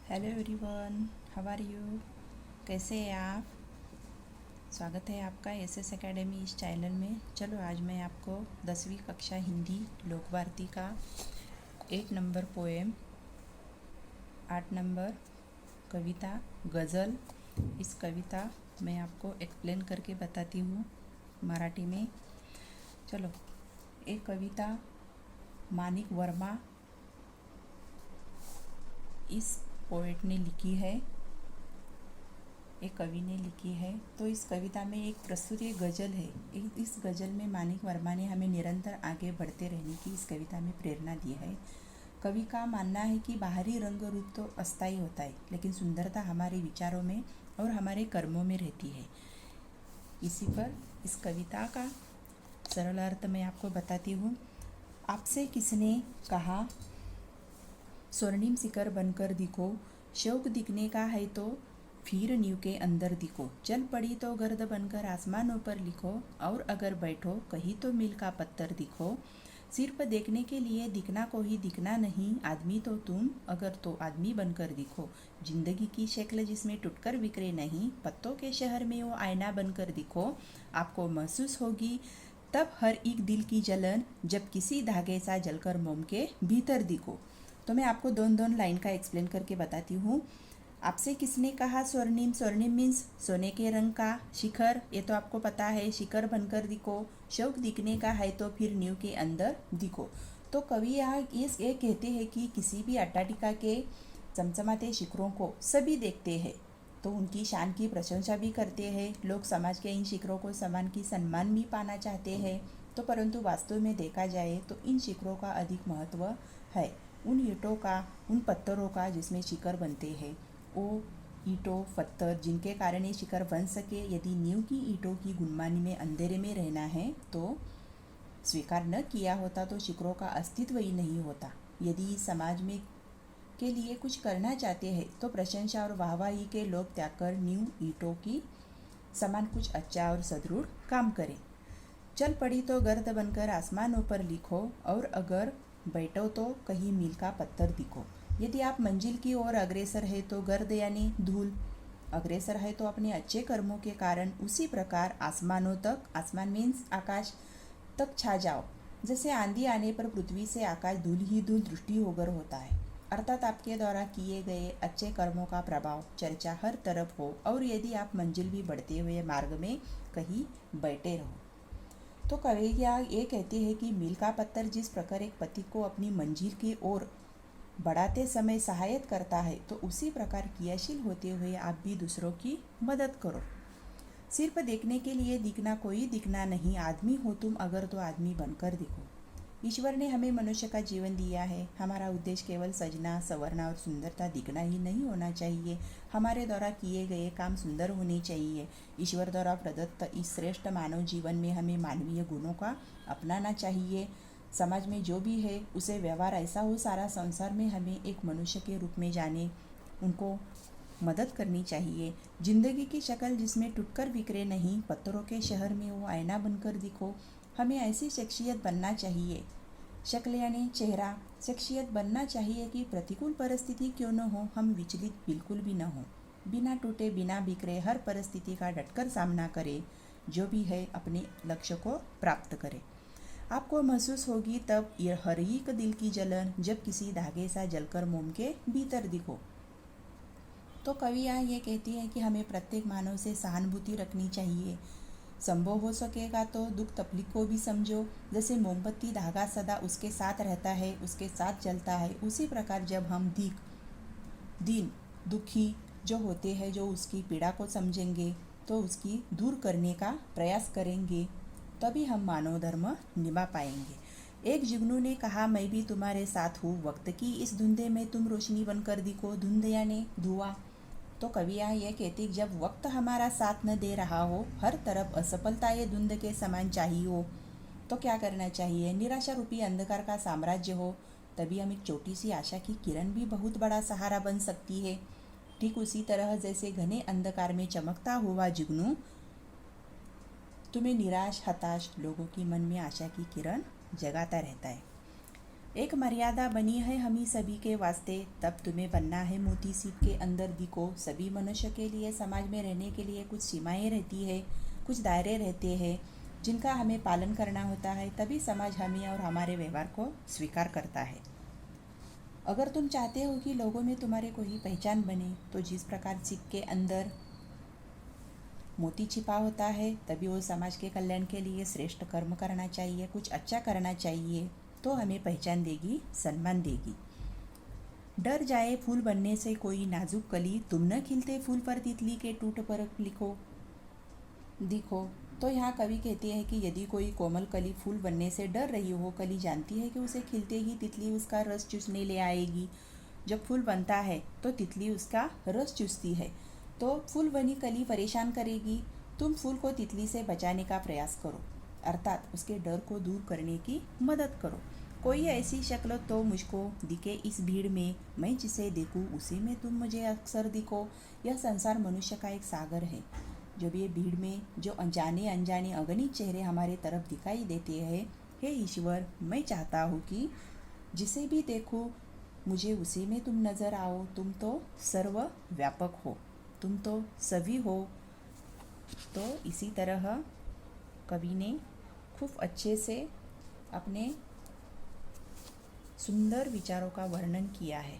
Hello everyone, how are you. कैसे हैं आप। स्वागत है आपका एसएस एकेडमी इस चैनल में। चलो आज मैं आपको 10वीं कक्षा हिंदी लोकवार्ती का 8 नंबर पोएम, 8 नंबर कविता गज़ल, इस कविता मैं आपको एक्सप्लेन करके बताती हूँ मराठी में। चलो, एक कविता मानिक वर्मा इस पोएट ने लिखी है, एक कवि ने लिखी है। तो इस कविता में एक प्रस्तुत एक गज़ल है। इस गज़ल में मानिक वर्मा ने हमें निरंतर आगे बढ़ते रहने की इस कविता में प्रेरणा दी है। कवि का मानना है कि बाहरी रंग रूप तो अस्थायी होता है, लेकिन सुंदरता हमारे विचारों में और हमारे कर्मों में रहती है। इसी पर इस कविता का सरल अर्थ मैं आपको बताती हूँ। आपसे किसने कहा स्वर्णिम शिखर बनकर दिखो, शौक दिखने का है तो फिर नींव के अंदर दिखो। चल पड़ी तो गर्द बनकर आसमानों पर लिखो, और अगर बैठो कहीं तो मील का पत्थर दिखो। सिर्फ देखने के लिए दिखना कोई दिखना नहीं, आदमी तो तुम अगर तो आदमी बनकर दिखो। जिंदगी की शक्ल जिसमें टूटकर बिखरे नहीं, पत्तों के शहर में वो आईना बनकर दिखो। आपको महसूस होगी तब हर एक दिल की जलन, जब किसी धागे सा जलकर मोम के भीतर दिखो। तो मैं आपको दोन लाइन का एक्सप्लेन करके बताती हूँ। आपसे किसने कहा स्वर्णिम, स्वर्णिम मीन्स सोने के रंग का। शिखर, ये तो आपको पता है, शिखर बनकर दिखो। शौक दिखने का है तो फिर नींव के अंदर दिखो। तो कवि यहाँ ये कहते हैं कि किसी भी अट्टाटिका के चमचमाते शिखरों को सभी देखते हैं, तो उनकी शान की प्रशंसा भी करते हैं। लोग समाज के इन शिखरों को सम्मान की सम्मान भी पाना चाहते हैं। तो परंतु वास्तव में देखा जाए तो इन शिखरों का अधिक महत्व है उन ईंटों का, उन पत्थरों का जिसमें शिखर बनते हैं। वो ईंटों पत्थर जिनके कारण ये शिखर बन सके, यदि नींव की ईंटों की गुनमानी में अंधेरे में रहना है तो स्वीकार न किया होता तो शिखरों का अस्तित्व ही नहीं होता। यदि समाज में के लिए कुछ करना चाहते हैं तो प्रशंसा और वाहवाही के लोग त्याग कर नींव ईंटों की समान कुछ अच्छा और सदृढ़ काम करें। चल पड़ी तो गर्द बनकर आसमानों पर लिखो, और अगर बैठो तो कहीं मील का पत्थर दिखो। यदि आप मंजिल की ओर अग्रसर है तो गर्द यानी धूल, अग्रसर है तो अपने अच्छे कर्मों के कारण उसी प्रकार आसमानों तक, आसमान मीन्स आकाश तक छा जाओ। जैसे आंधी आने पर पृथ्वी से आकाश धूल ही धूल दृष्टि होकर होता है, अर्थात आपके द्वारा किए गए अच्छे कर्मों का प्रभाव चर्चा हर तरफ हो। और यदि आप मंजिल भी बढ़ते हुए मार्ग में कहीं बैठे रहो। तो कविया ये कहते हैं कि मील का पत्थर जिस प्रकार एक पथिक को अपनी मंजिल की ओर बढ़ाते समय सहायता करता है, तो उसी प्रकार क्रियाशील होते हुए आप भी दूसरों की मदद करो। सिर्फ देखने के लिए दिखना कोई दिखना नहीं, आदमी हो तुम अगर तो आदमी बनकर दिखो। ईश्वर ने हमें मनुष्य का जीवन दिया है। हमारा उद्देश्य केवल सजना संवरना और सुंदरता दिखना ही नहीं होना चाहिए, हमारे द्वारा किए गए काम सुंदर होने चाहिए। ईश्वर द्वारा प्रदत्त इस श्रेष्ठ मानव जीवन में हमें मानवीय गुणों का अपनाना चाहिए। समाज में जो भी है उसे व्यवहार ऐसा हो सारा संसार में हमें एक मनुष्य के रूप में जाने, उनको मदद करनी चाहिए। जिंदगी की शक्ल जिसमें टूटकर बिखरे नहीं, पत्थरों के शहर में वो आईना बनकर दिखो। हमें ऐसी शख्सियत बनना चाहिए, शक्ल यानी चेहरा, शख्सियत बनना चाहिए कि प्रतिकूल परिस्थिति क्यों न हो, हम विचलित बिल्कुल भी न हो, बिना टूटे बिना बिखरे हर परिस्थिति का डटकर सामना करें, जो भी है अपने लक्ष्य को प्राप्त करें। आपको महसूस होगी तब ये हर एक दिल की जलन, जब किसी धागे सा जलकर मोम के भीतर दिखो। तो कवि यहाँ ये कहती है कि हमें प्रत्येक मानव से सहानुभूति रखनी चाहिए। संभव हो सकेगा तो दुख तकलीफ को भी समझो। जैसे मोमबत्ती धागा सदा उसके साथ रहता है, उसके साथ जलता है, उसी प्रकार जब हम दीन दुखी जो होते हैं, जो उसकी पीड़ा को समझेंगे तो उसकी दूर करने का प्रयास करेंगे, तभी हम मानव धर्म निभा पाएंगे। एक जुगनू ने कहा मैं भी तुम्हारे साथ हूँ, वक्त की इस धुंधे में तुम रोशनी बनकर दिखो। धुंध यानी धुआं। तो कवियाँ ये कहती जब वक्त हमारा साथ न दे रहा हो, हर तरफ असफलता ये धुंध के समान चाहिए हो, तो क्या करना चाहिए। निराशा रूपी अंधकार का साम्राज्य हो, तभी हम एक छोटी सी आशा की किरण भी बहुत बड़ा सहारा बन सकती है। ठीक उसी तरह जैसे घने अंधकार में चमकता हुआ जुगनू तुम्हें निराश हताश लोगों की मन में आशा की किरण जगाता रहता है। एक मर्यादा बनी है हम ही सभी के वास्ते, तब तुम्हें बनना है मोती सीप के अंदर दिखो। सभी मनुष्य के लिए समाज में रहने के लिए कुछ सीमाएं रहती है, कुछ दायरे रहते हैं जिनका हमें पालन करना होता है, तभी समाज हमें और हमारे व्यवहार को स्वीकार करता है। अगर तुम चाहते हो कि लोगों में तुम्हारे कोई पहचान बने, तो जिस प्रकार सीप के अंदर मोती छिपा होता है, तभी वो समाज के कल्याण के लिए श्रेष्ठ कर्म करना चाहिए, कुछ अच्छा करना चाहिए, तो हमें पहचान देगी, सम्मान देगी। डर जाए फूल बनने से कोई नाजुक कली, तुम न खिलते फूल पर तितली के टूट पर लिखो दिखो। तो यहाँ कवि कहते हैं कि यदि कोई कोमल कली फूल बनने से डर रही हो, कली जानती है कि उसे खिलते ही तितली उसका रस चूसने ले आएगी। जब फूल बनता है तो तितली उसका रस चूसती है, तो फूल बनी कली परेशान करेगी। तुम फूल को तितली से बचाने का प्रयास करो, अर्थात उसके डर को दूर करने की मदद करो। कोई ऐसी शक्ल तो मुझको दिखे इस भीड़ में, मैं जिसे देखूं उसी में तुम मुझे अक्सर दिखो। यह संसार मनुष्य का एक सागर है। जब ये भीड़ में जो अनजाने अनजाने अगणित चेहरे हमारे तरफ दिखाई देते हैं, हे ईश्वर, मैं चाहता हूँ कि जिसे भी देखूं मुझे उसी में तुम नज़र आओ। तुम तो सर्वव्यापक हो, तुम तो सभी हो। तो इसी तरह कवि ने खूब अच्छे से अपने सुंदर विचारों का वर्णन किया है।